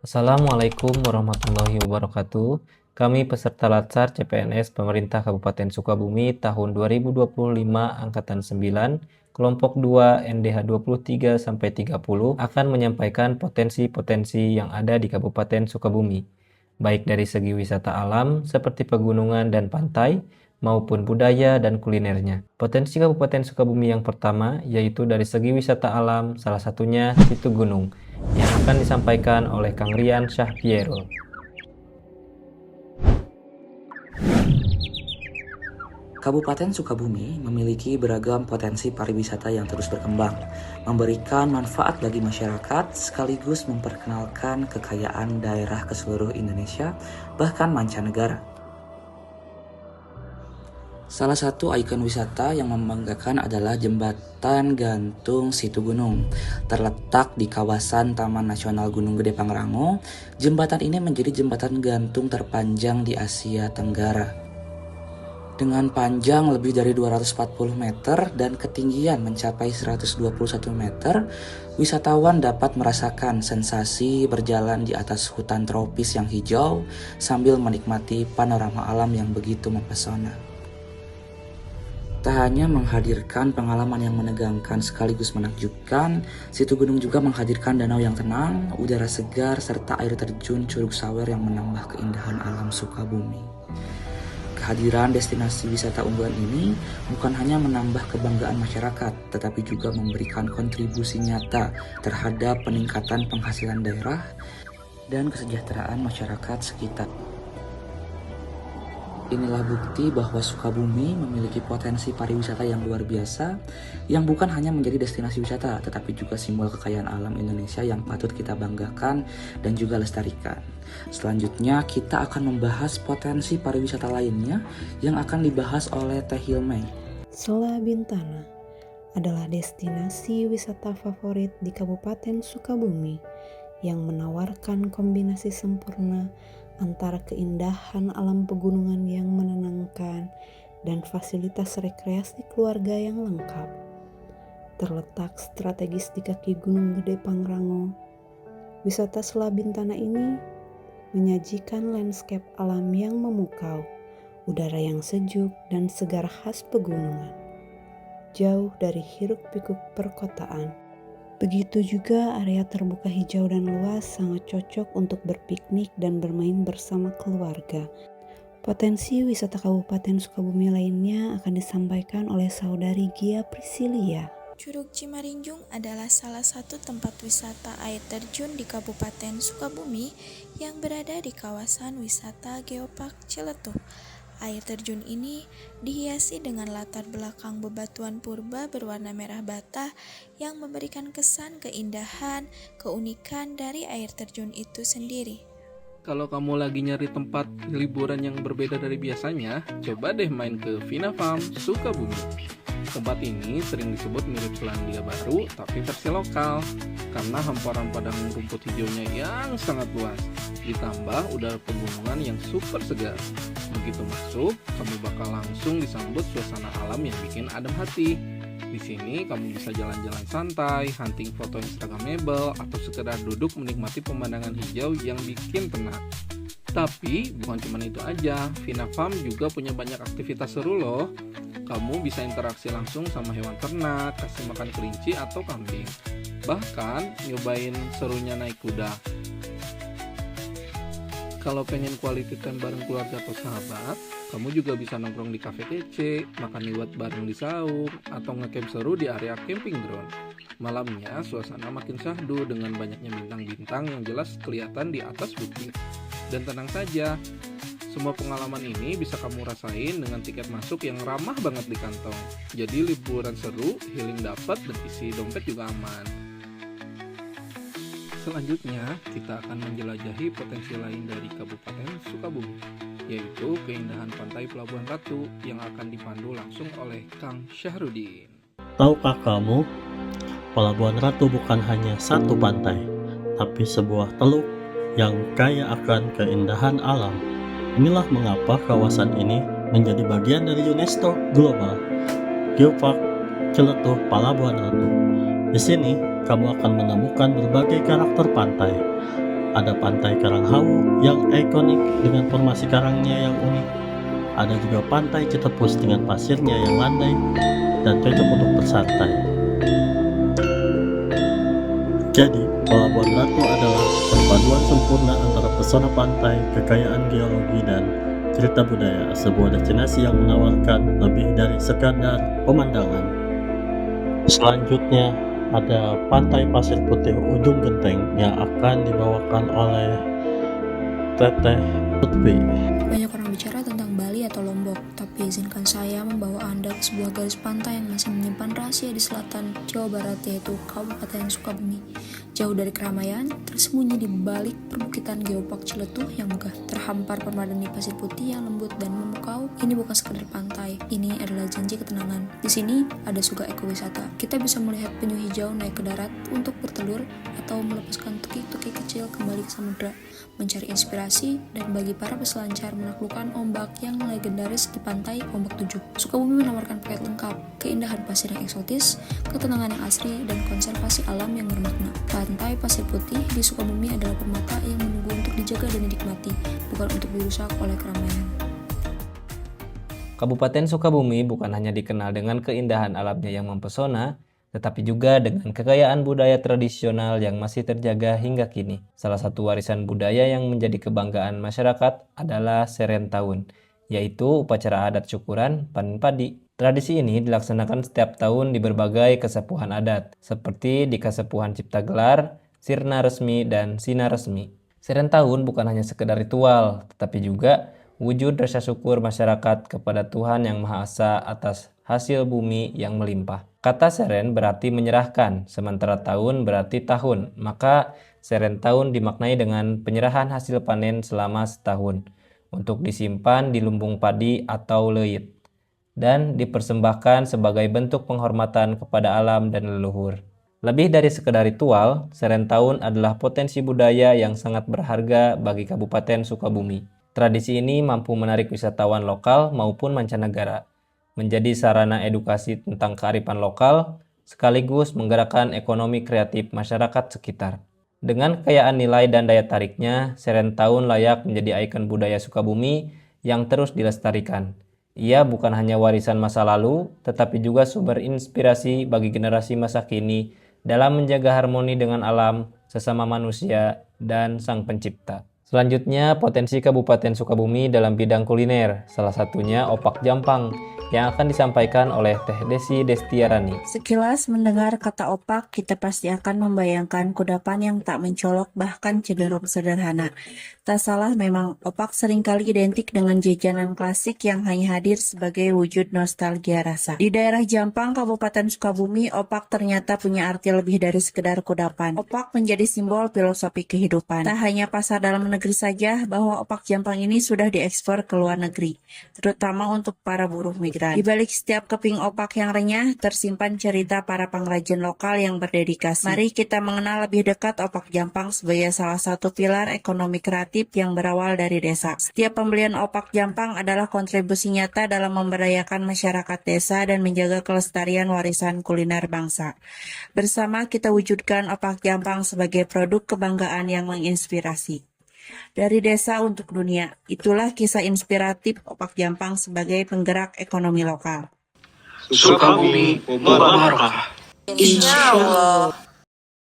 Assalamualaikum warahmatullahi wabarakatuh. Kami peserta Latsar CPNS Pemerintah Kabupaten Sukabumi tahun 2025 Angkatan 9, kelompok 2 NDH 23 sampai 30 akan menyampaikan potensi-potensi yang ada di Kabupaten Sukabumi, baik dari segi wisata alam seperti pegunungan dan pantai maupun budaya dan kulinernya. Potensi Kabupaten Sukabumi yang pertama yaitu dari segi wisata alam, salah satunya Situ Gunung yang akan disampaikan oleh Kang Rian Syahpiero. Kabupaten Sukabumi memiliki beragam potensi pariwisata yang terus berkembang, memberikan manfaat bagi masyarakat sekaligus memperkenalkan kekayaan daerah ke seluruh Indonesia, bahkan mancanegara. Salah satu ikon wisata yang membanggakan adalah Jembatan Gantung Situ Gunung. Terletak di kawasan Taman Nasional Gunung Gede Pangrango, jembatan ini menjadi jembatan gantung terpanjang di Asia Tenggara. Dengan panjang lebih dari 240 meter dan ketinggian mencapai 121 meter, wisatawan dapat merasakan sensasi berjalan di atas hutan tropis yang hijau sambil menikmati panorama alam yang begitu mempesona. Tak hanya menghadirkan pengalaman yang menegangkan sekaligus menakjubkan, Situ Gunung juga menghadirkan danau yang tenang, udara segar, serta air terjun Curug Sawer yang menambah keindahan alam Sukabumi. Kehadiran destinasi wisata unggulan ini bukan hanya menambah kebanggaan masyarakat, tetapi juga memberikan kontribusi nyata terhadap peningkatan penghasilan daerah dan kesejahteraan masyarakat sekitar. Inilah bukti bahwa Sukabumi memiliki potensi pariwisata yang luar biasa, yang bukan hanya menjadi destinasi wisata, tetapi juga simbol kekayaan alam Indonesia yang patut kita banggakan dan juga lestarikan. Selanjutnya, kita akan membahas potensi pariwisata lainnya yang akan dibahas oleh Teh Hilmay. Sela Bintana adalah destinasi wisata favorit di Kabupaten Sukabumi yang menawarkan kombinasi sempurna antara keindahan alam pegunungan yang menenangkan dan fasilitas rekreasi keluarga yang lengkap. Terletak strategis di kaki Gunung Gede Pangrango, wisata Sela Bintana ini menyajikan landscape alam yang memukau, udara yang sejuk dan segar khas pegunungan, jauh dari hiruk-pikuk perkotaan. Begitu juga area terbuka hijau dan luas sangat cocok untuk berpiknik dan bermain bersama keluarga. Potensi wisata Kabupaten Sukabumi lainnya akan disampaikan oleh saudari Gia Prisilia. Curug Cimarinjung adalah salah satu tempat wisata air terjun di Kabupaten Sukabumi yang berada di kawasan wisata Geopark Ciletuh. Air terjun ini dihiasi dengan latar belakang bebatuan purba berwarna merah bata yang memberikan kesan keindahan, keunikan dari air terjun itu sendiri. Kalau kamu lagi nyari tempat liburan yang berbeda dari biasanya, coba deh main ke Vina Farm Sukabumi. Tempat ini sering disebut mirip Selandia Baru tapi versi lokal karena hamparan padang rumput hijaunya yang sangat luas, ditambah udara pegunungan yang super segar. Begitu masuk, kamu bakal langsung disambut suasana alam yang bikin adem hati. Di sini kamu bisa jalan-jalan santai, hunting foto instagramable, atau sekedar duduk menikmati pemandangan hijau yang bikin tenang. Tapi bukan cuma itu aja, Vina Farm juga punya banyak aktivitas seru loh. Kamu bisa interaksi langsung sama hewan ternak, kasih makan kelinci atau kambing. Bahkan nyobain serunya naik kuda. Kalau pengen quality time bareng keluarga atau sahabat, kamu juga bisa nongkrong di kafe kece, makan liwet bareng di saung, atau ngecamp seru di area camping ground. Malamnya suasana makin syahdu dengan banyaknya bintang-bintang yang jelas kelihatan di atas bukit. Dan tenang saja, semua pengalaman ini bisa kamu rasain dengan tiket masuk yang ramah banget di kantong. Jadi liburan seru, healing dapat, dan isi dompet juga aman. Selanjutnya, kita akan menjelajahi potensi lain dari Kabupaten Sukabumi, yaitu keindahan Pantai Pelabuhan Ratu yang akan dipandu langsung oleh Kang Syahrudin. Tahukah kamu, Pelabuhan Ratu bukan hanya satu pantai, tapi sebuah teluk yang kaya akan keindahan alam. Inilah mengapa kawasan ini menjadi bagian dari UNESCO Global Geopark Ciletuh Pelabuhan Ratu. Di sini, kamu akan menemukan berbagai karakter pantai, Ada pantai Karanghawu yang ikonik dengan formasi karangnya yang unik. Ada juga pantai Citepus dengan pasirnya yang landai dan cocok untuk bersantai. Jadi, Pelabuhan Ratu adalah perpaduan sempurna antara pesona pantai, kekayaan geologi, dan cerita budaya, sebuah destinasi yang menawarkan lebih dari sekadar pemandangan. Selanjutnya, ada Pantai Pasir Putih Ujung Genteng yang akan dibawakan oleh Teteh Lutfi. Banyak orang bicara tentang Bali atau Lombok, tapi izinkan saya membawa Anda ke sebuah garis pantai yang masih menyimpan rahasia di selatan Jawa Barat, yaitu Kabupaten Sukabumi. Jauh dari keramaian, tersembunyi di balik perbukitan Geopark Ciletuh yang megah, terhampar permadani pasir putih yang lembut dan memukau. Ini bukan sekedar pantai, ini adalah janji ketenangan. Di sini ada juga ekowisata. Kita bisa melihat penyu hijau naik ke darat untuk bertelur atau melepaskan tukik-tukik kecil kembali ke samudra, mencari inspirasi, dan bagi para peselancar menaklukkan ombak yang legendaris di pantai Ombak 7. Sukabumi menawarkan paket lengkap, keindahan pasir yang eksotis, ketenangan yang asri, dan konservasi alam yang bermakna. Pantai Pasir Putih di Sukabumi adalah permata yang menunggu untuk dijaga dan dinikmati, bukan untuk dirusak oleh keramaian. Kabupaten Sukabumi bukan hanya dikenal dengan keindahan alamnya yang mempesona, tetapi juga dengan kekayaan budaya tradisional yang masih terjaga hingga kini. Salah satu warisan budaya yang menjadi kebanggaan masyarakat adalah Serentahun, yaitu upacara adat syukuran panen padi. Tradisi ini dilaksanakan setiap tahun di berbagai kesepuhan adat, seperti di Kasepuhan Cipta Gelar, Sirna Resmi, dan Sina Resmi. Serentahun bukan hanya sekedar ritual, tetapi juga wujud rasa syukur masyarakat kepada Tuhan Yang Maha Esa atas hasil bumi yang melimpah. Kata seren berarti menyerahkan, sementara tahun berarti tahun, maka Serentahun dimaknai dengan penyerahan hasil panen selama setahun, untuk disimpan di lumbung padi atau leit, dan dipersembahkan sebagai bentuk penghormatan kepada alam dan leluhur. Lebih dari sekedar ritual, Serentahun adalah potensi budaya yang sangat berharga bagi Kabupaten Sukabumi. Tradisi ini mampu menarik wisatawan lokal maupun mancanegara, menjadi sarana edukasi tentang kearifan lokal, sekaligus menggerakkan ekonomi kreatif masyarakat sekitar. Dengan kekayaan nilai dan daya tariknya, Serentahun layak menjadi ikon budaya Sukabumi yang terus dilestarikan. Ia bukan hanya warisan masa lalu, tetapi juga sumber inspirasi bagi generasi masa kini dalam menjaga harmoni dengan alam, sesama manusia, dan Sang Pencipta. Selanjutnya, potensi Kabupaten Sukabumi dalam bidang kuliner, salah satunya opak jampang, yang akan disampaikan oleh Teh Desi Destiarani. Sekilas mendengar kata opak, kita pasti akan membayangkan kudapan yang tak mencolok bahkan cenderung sederhana. Tak salah memang, opak seringkali identik dengan jajanan klasik yang hanya hadir sebagai wujud nostalgia rasa. Di daerah Jampang, Kabupaten Sukabumi, opak ternyata punya arti lebih dari sekedar kudapan. Opak menjadi simbol filosofi kehidupan. Tak hanya pasar dalam negeri saja, bahwa opak Jampang ini sudah diekspor ke luar negeri, terutama untuk para buruh migran. Di balik setiap keping opak yang renyah, tersimpan cerita para pengrajin lokal yang berdedikasi. Mari kita mengenal lebih dekat opak Jampang sebagai salah satu pilar ekonomi kreatif yang berawal dari desa. Setiap pembelian opak Jampang adalah kontribusi nyata dalam memberdayakan masyarakat desa dan menjaga kelestarian warisan kuliner bangsa. Bersama kita wujudkan opak Jampang sebagai produk kebanggaan yang menginspirasi. Dari desa untuk dunia, itulah kisah inspiratif opak Jampang sebagai penggerak ekonomi lokal. Sukabumi Mubarakah. Insya Allah.